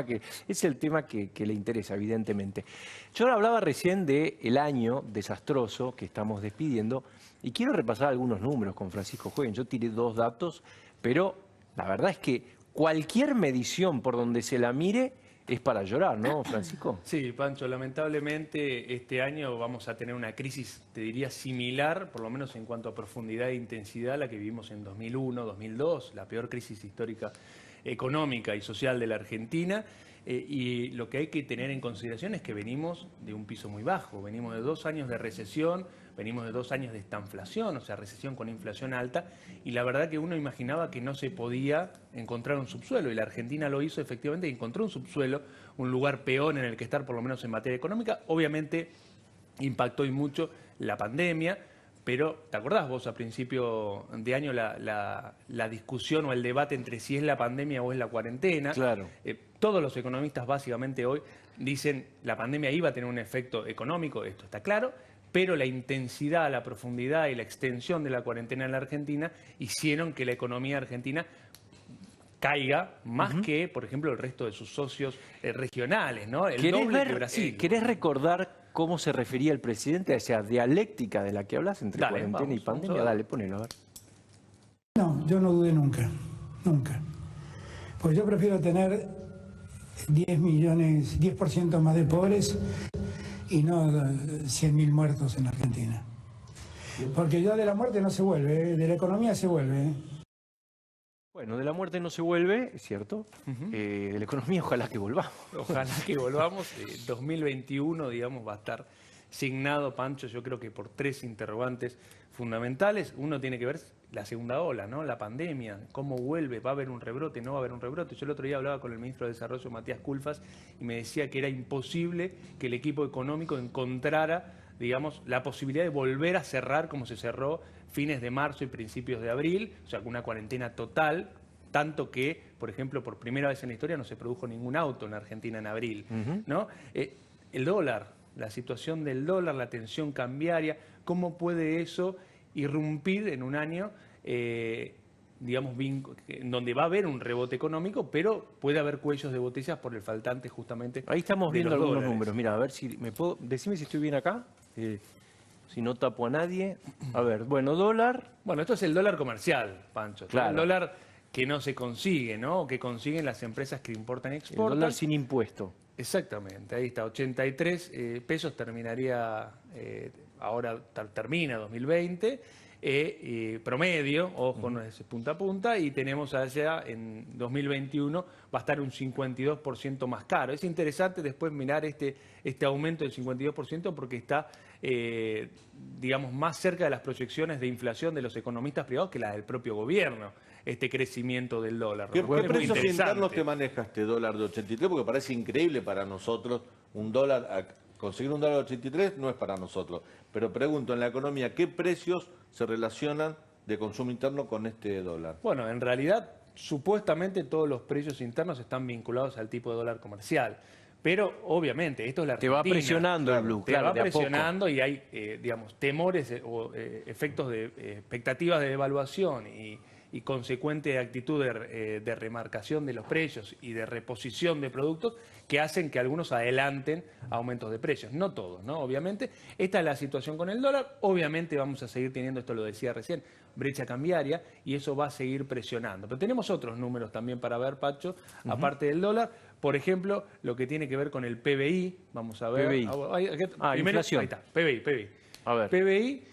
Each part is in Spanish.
Que es el tema que le interesa, evidentemente. Yo hablaba recién del año desastroso que estamos despidiendo y quiero repasar algunos números con Francisco Jueguen. Yo tiré 2 datos, pero la verdad es que cualquier medición por donde se la mire es para llorar, ¿no, Francisco? Sí, Pancho, lamentablemente este año vamos a tener una crisis, te diría, similar, por lo menos en cuanto a profundidad e intensidad, a la que vivimos en 2001, 2002, la peor crisis histórica económica y social de la Argentina. Y lo que hay que tener en consideración es que venimos de un piso muy bajo, venimos de 2 años de recesión, venimos de 2 años de estanflación, o sea, recesión con inflación alta, y la verdad que uno imaginaba que no se podía encontrar un subsuelo, y la Argentina lo hizo efectivamente, encontró un subsuelo, un lugar peor en el que estar, por lo menos en materia económica. Obviamente impactó y mucho la pandemia, pero ¿te acordás vos a principio de año la discusión o el debate entre si es la pandemia o es la cuarentena? Claro. Todos los economistas básicamente hoy dicen la pandemia iba a tener un efecto económico, esto está claro, pero la intensidad, la profundidad y la extensión de la cuarentena en la Argentina hicieron que la economía argentina caiga más que, por ejemplo, el resto de sus socios regionales, ¿no? El doble que Brasil. ¿Querés recordar cómo se refería el presidente a esa dialéctica de la que hablas entre cuarentena y pandemia? Dale, ponelo, a ver. No, yo no dudé nunca, nunca. Pues yo prefiero tener 10 millones, 10% más de pobres y no 100.000 muertos en Argentina. Porque ya de la muerte no se vuelve, de la economía se vuelve. Bueno, de la muerte no se vuelve, es cierto. De la economía ojalá que volvamos. Ojalá que volvamos. 2021, digamos, va a estar signado, Pancho, yo creo que por 3 interrogantes fundamentales. Uno tiene que ver la segunda ola, ¿no? La pandemia, cómo vuelve, va a haber un rebrote, no va a haber un rebrote. Yo el otro día hablaba con el ministro de Desarrollo, Matías Culfas, y me decía que era imposible que el equipo económico encontrara, digamos, la posibilidad de volver a cerrar como se cerró fines de marzo y principios de abril, o sea, con una cuarentena total, tanto que, por ejemplo, por primera vez en la historia no se produjo ningún auto en la Argentina en abril, ¿no? El dólar, la situación del dólar, la tensión cambiaria, ¿cómo puede eso irrumpir en un año, digamos, en donde va a haber un rebote económico, pero puede haber cuellos de botellas por el faltante justamente. Ahí estamos viendo algunos dólares. números. Mira, a ver si me puedo. Decime si estoy bien acá. Si no tapo a nadie. A ver, bueno, dólar. Bueno, esto es el dólar comercial, Pancho. Claro. El dólar que no se consigue, ¿no? O que consiguen las empresas que importan y exportan. El dólar sin impuesto. Exactamente, ahí está, 83 pesos terminaría, ahora termina 2020, promedio, ojo, no es punta a punta, y tenemos allá en 2021 va a estar un 52% más caro. Es interesante después mirar este aumento del 52% porque está, digamos, más cerca de las proyecciones de inflación de los economistas privados que la del propio gobierno, este crecimiento del dólar. ¿Qué precios internos te maneja este dólar de 83? Porque parece increíble para nosotros conseguir un dólar de 83 no es para nosotros. Pero pregunto, en la economía, ¿qué precios se relacionan de consumo interno con este dólar? Bueno, en realidad, supuestamente todos los precios internos están vinculados al tipo de dólar comercial. Pero, obviamente, esto es la Argentina. Te va presionando el blue, claro, te va presionando y hay, digamos, temores o efectos de expectativas de devaluación y consecuente actitud de remarcación de los precios y de reposición de productos que hacen que algunos adelanten aumentos de precios. No todos, ¿no? Obviamente. Esta es la situación con el dólar. Obviamente vamos a seguir teniendo, esto lo decía recién, brecha cambiaria y eso va a seguir presionando. Pero tenemos otros números también para ver, Pacho, aparte del dólar. Por ejemplo, lo que tiene que ver con el PBI. Vamos a ver. PBI. Primero, inflación. Ahí está, PBI. A ver. PBI.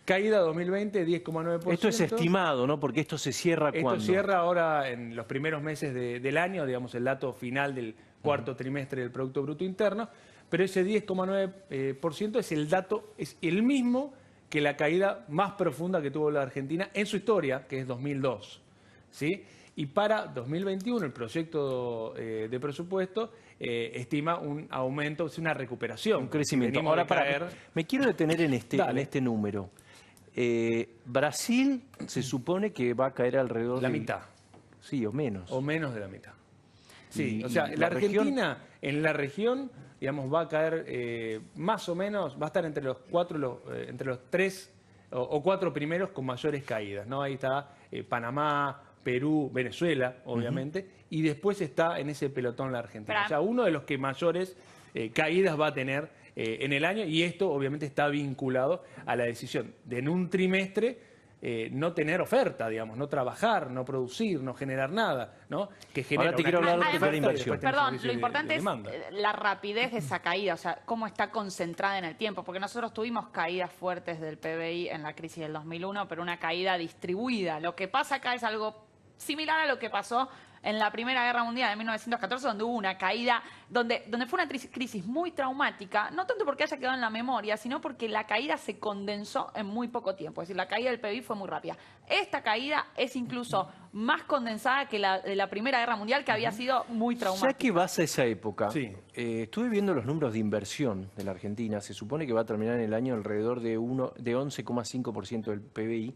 Caída 2020, 10,9%. Esto es estimado, ¿no? Porque esto se cierra cuando. Esto cierra ahora en los primeros meses del año, digamos, el dato final del cuarto trimestre del Producto Bruto Interno, pero ese 10,9% es el dato, es el mismo que la caída más profunda que tuvo la Argentina en su historia, que es 2002, ¿sí? Y para 2021 el proyecto de presupuesto estima un aumento, es una recuperación. Un crecimiento. Venimos Ahora, me quiero detener en este número. Brasil se supone que va a caer alrededor de la mitad. Sí, o menos. O menos de la mitad. Sí, o sea, la Argentina en la región, digamos, va a caer más o menos, va a estar entre los 3 o 4 primeros con mayores caídas, ¿no? Ahí está Panamá, Perú, Venezuela, obviamente, y después está en ese pelotón la Argentina. Pero- O sea, uno de los que mayores caídas va a tener en el año, y esto obviamente está vinculado a la decisión de en un trimestre no tener oferta, digamos, no trabajar, no producir, no generar nada, ¿no? Que genera Ahora te una quiero hablar crisis de la oferta y inversión. después tenés Perdón, una crisis lo importante de es demanda. la rapidez de esa caída, o sea, cómo está concentrada en el tiempo, porque nosotros tuvimos caídas fuertes del PBI en la crisis del 2001, pero una caída distribuida. Lo que pasa acá es algo similar a lo que pasó en la Primera Guerra Mundial de 1914, donde hubo una caída, donde fue una crisis muy traumática, no tanto porque haya quedado en la memoria, sino porque la caída se condensó en muy poco tiempo. Es decir, la caída del PBI fue muy rápida. Esta caída es incluso más condensada que la de la Primera Guerra Mundial, que había sido muy traumática. Ya que vas a esa época, Sí. estuve viendo los números de inversión de la Argentina. Se supone que va a terminar en el año alrededor de 11,5% del PBI.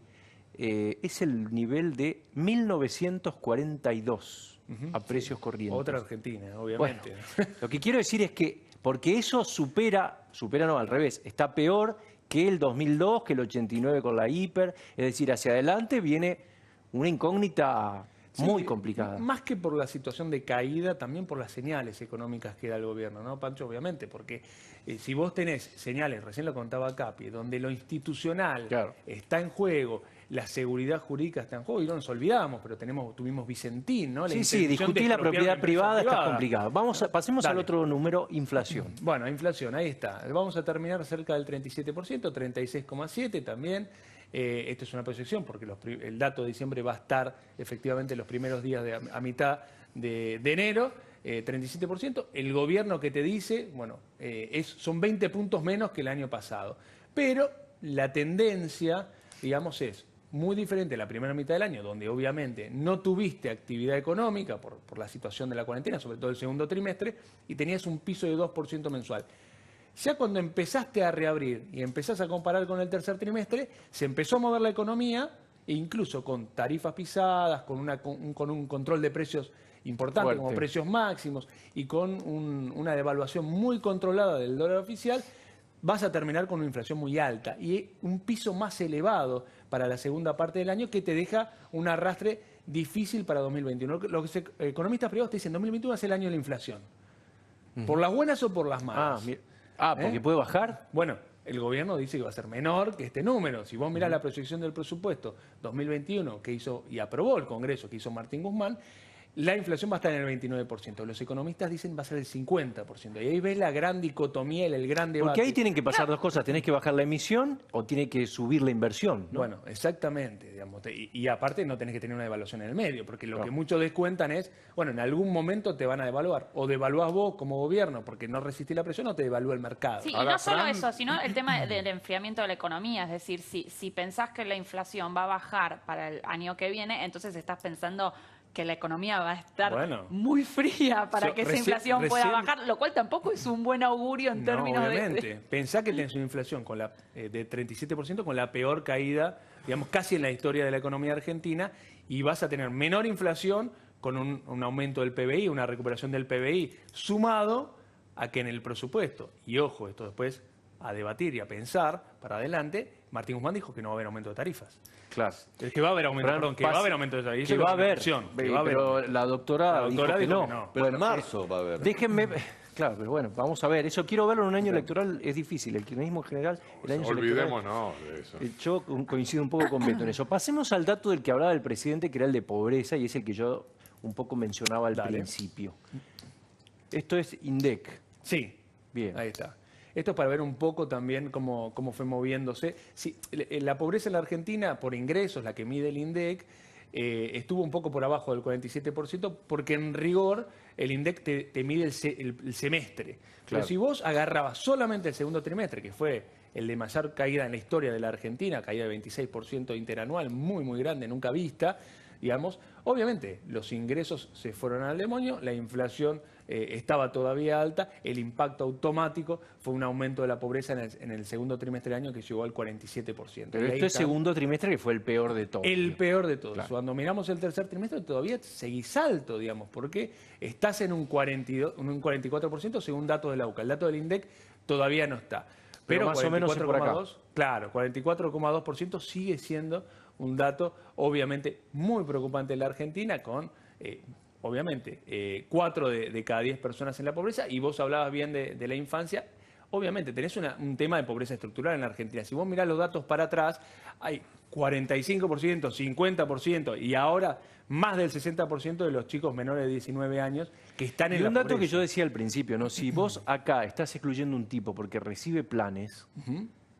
Es el nivel de 1942 a precios corrientes. Otra Argentina, obviamente. Bueno, lo que quiero decir es que, porque eso supera no, al revés, está peor que el 2002, que el 89 con la hiper, es decir, hacia adelante viene una incógnita muy Sí, complicada. Más que por la situación de caída, también por las señales económicas que da el gobierno, ¿no, Pancho? Obviamente, porque si vos tenés señales, recién lo contaba Capi, donde lo institucional Claro. está en juego, la seguridad jurídica está en juego, y no nos olvidamos, pero tuvimos Vicentín, ¿no? Sí, sí, intención de discutir la expropiar propiedad empresa privada está privada. complicado. Pasemos al Dale. otro número, inflación. Bueno, inflación, ahí está. Vamos a terminar cerca del 37%, 36,7% también. Esto es una proyección porque el dato de diciembre va a estar efectivamente los primeros días a mitad de enero, 37%. El gobierno que te dice, bueno, son 20 puntos menos que el año pasado. Pero la tendencia, digamos, es muy diferente a la primera mitad del año, donde obviamente no tuviste actividad económica por la situación de la cuarentena, sobre todo el segundo trimestre, y tenías un piso de 2% mensual. Ya cuando empezaste a reabrir y empezás a comparar con el tercer trimestre, se empezó a mover la economía, e incluso con tarifas pisadas, con un control de precios importante, Fuerte. como precios máximos, y con una devaluación muy controlada del dólar oficial, vas a terminar con una inflación muy alta y un piso más elevado para la segunda parte del año, que te deja un arrastre difícil para 2021. Los economistas privados te dicen 2021 es el año de la inflación. ¿Por las buenas o por las malas? Porque puede bajar. Bueno, el gobierno dice que va a ser menor que este número. Si vos mirás la proyección del presupuesto 2021 que hizo y aprobó el Congreso, que hizo Martín Guzmán, la inflación va a estar en el 29%. Los economistas dicen va a ser el 50%. Y ahí ves la gran dicotomía, el gran debate. Porque ahí tienen que pasar dos cosas. Tenés que bajar la emisión o tiene que subir la inversión, ¿no? Bueno, exactamente. Digamos, y aparte no tenés que tener una devaluación en el medio, porque lo Claro. que muchos descuentan es, bueno, en algún momento te van a devaluar. O devaluás vos como gobierno porque no resistís la presión, o te devalúa el mercado. Sí, y Ahora, no solo Fran- eso, sino el tema del enfriamiento de la economía. Es decir, si pensás que la inflación va a bajar para el año que viene, entonces estás pensando que la economía va a estar Bueno. muy fría para que esa inflación pueda recién- bajar, lo cual tampoco es un buen augurio en términos obviamente. Pensá que tenés una inflación de 37% con la peor caída, digamos, casi en la historia de la economía argentina, y vas a tener menor inflación con un aumento del PBI, una recuperación del PBI, sumado a que en el presupuesto, y ojo, esto después a debatir y a pensar para adelante, Martín Guzmán dijo que no va a haber aumento de tarifas. Claro. Es que va a haber aumento, perdón, que va a haber aumento de tarifas. Que va a haber. Que va a haber. Pero la doctora, dijo que no. Pero en Bueno, marzo va a haber. Déjenme. Claro, pero bueno, vamos a ver. Eso quiero verlo en un año electoral, es difícil. El kirchnerismo en general, el año electoral. Olvidémonos de eso. Yo coincido un poco con Beto en eso. Pasemos al dato del que hablaba el presidente, que era el de pobreza, y es el que yo un poco mencionaba al Dale. principio. Esto es INDEC. Sí, Bien. ahí está. Esto es para ver un poco también cómo fue moviéndose. Sí, la pobreza en la Argentina, por ingresos, la que mide el INDEC, estuvo un poco por abajo del 47%, porque en rigor el INDEC te mide el semestre. Pero Claro. si vos agarrabas solamente el segundo trimestre, que fue el de mayor caída en la historia de la Argentina, caída de 26% interanual, muy, muy grande, nunca vista, digamos, obviamente los ingresos se fueron al demonio, la inflación estaba todavía alta, el impacto automático fue un aumento de la pobreza en el segundo trimestre del año que llegó al 47%. Pero Y ahí esto es está segundo trimestre, que fue el peor de todos. el peor de todos. Claro. Cuando miramos el tercer trimestre todavía seguís alto, digamos, porque estás en un 44% según datos de la UCA. El dato del INDEC todavía no está. Pero más o menos es por acá. 44,2, claro, 44,2% sigue siendo un dato obviamente muy preocupante en la Argentina con... obviamente, 4 de cada 10 personas en la pobreza, y vos hablabas bien de la infancia. Obviamente, tenés un tema de pobreza estructural en la Argentina. Si vos mirás los datos para atrás, hay 45%, 50%, y ahora más del 60% de los chicos menores de 19 años que están en la un dato pobreza. que yo decía al principio, ¿no? Si vos acá estás excluyendo un tipo porque recibe planes,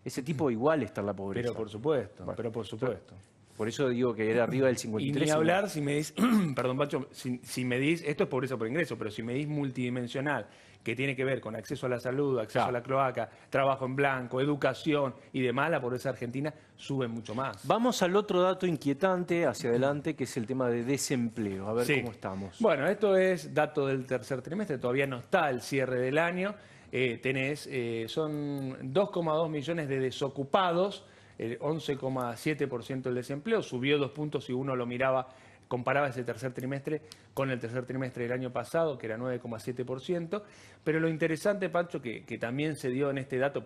ese tipo igual está en la pobreza. Pero por supuesto, Bueno, pero por supuesto. Por eso digo que era arriba del Y 53. ni hablar si medís, perdón Pacho, si medís, esto es pobreza por ingreso, pero si medís multidimensional, que tiene que ver con acceso a la salud, acceso a la cloaca, trabajo en blanco, educación y demás, la pobreza argentina sube mucho más. Vamos al otro dato inquietante hacia adelante, que es el tema de desempleo. A ver Sí. cómo estamos. Bueno, esto es dato del tercer trimestre, todavía no está el cierre del año. Son 2,2 millones de desocupados, el 11,7% del desempleo, subió 2 puntos si uno lo miraba, comparaba ese tercer trimestre con el tercer trimestre del año pasado, que era 9,7%. Pero lo interesante, Pancho, que también se dio en este dato,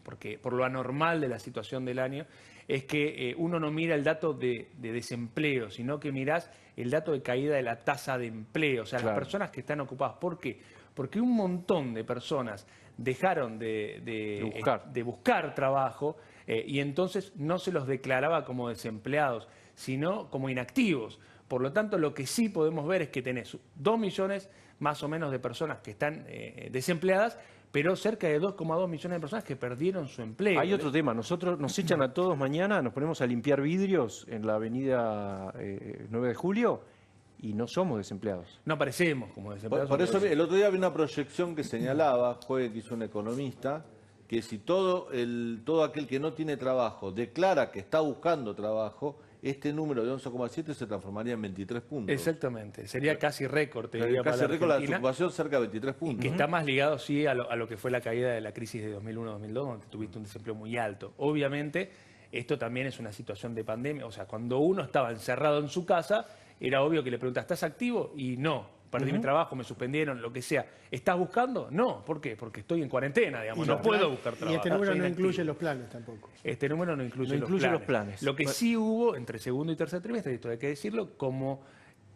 porque por lo anormal de la situación del año, es que uno no mira el dato de desempleo, sino que mirás el dato de caída de la tasa de empleo, o sea, Claro. las personas que están ocupadas. ¿Por qué? Porque un montón de personas dejaron de buscar trabajo y entonces no se los declaraba como desempleados, sino como inactivos. Por lo tanto, lo que sí podemos ver es que tenés 2 millones más o menos de personas que están desempleadas, pero cerca de 2,2 millones de personas que perdieron su empleo. Hay otro tema. Nosotros nos echan a todos mañana, nos ponemos a limpiar vidrios en la avenida 9 de Julio y no somos desempleados. No aparecemos como desempleados. Por eso el otro día había una proyección que señalaba, que hizo un economista, que si todo aquel que no tiene trabajo declara que está buscando trabajo, este número de 11,7 se transformaría en 23 puntos. Exactamente, sería casi récord, te diría, para Casi la récord la Argentina, desocupación, cerca de 23 y puntos. que está más ligado, sí, a lo que fue la caída de la crisis de 2001-2002, donde tuviste un desempleo muy alto. Obviamente, esto también es una situación de pandemia, o sea, cuando uno estaba encerrado en su casa, era obvio que le preguntas, ¿estás activo? Y no. Perdí mi trabajo, me suspendieron, lo que sea. ¿Estás buscando? No. ¿Por qué? Porque estoy en cuarentena, digamos. No puedo buscar trabajo. Y este número Soy no inactivo. incluye los planes tampoco. Este número no incluye, No incluye los planes. Lo que sí hubo entre segundo y tercer trimestre, y esto hay que decirlo, como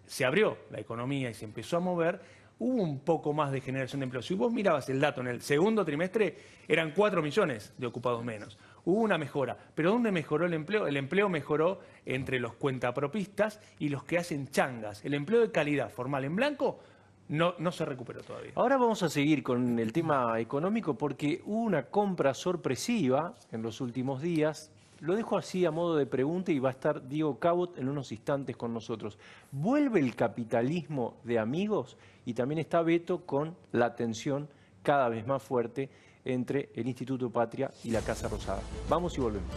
se abrió la economía y se empezó a mover, hubo un poco más de generación de empleo. Si vos mirabas el dato en el segundo trimestre, eran 4 millones de ocupados menos. Hubo una mejora. ¿Pero dónde mejoró el empleo? El empleo mejoró entre los cuentapropistas y los que hacen changas. El empleo de calidad formal en blanco no se recuperó todavía. Ahora vamos a seguir con el tema económico porque hubo una compra sorpresiva en los últimos días. Lo dejo así a modo de pregunta y va a estar Diego Cabot en unos instantes con nosotros. ¿Vuelve el capitalismo de amigos? Y también está Beto con la tensión cada vez más fuerte entre el Instituto Patria y la Casa Rosada. Vamos y volvemos.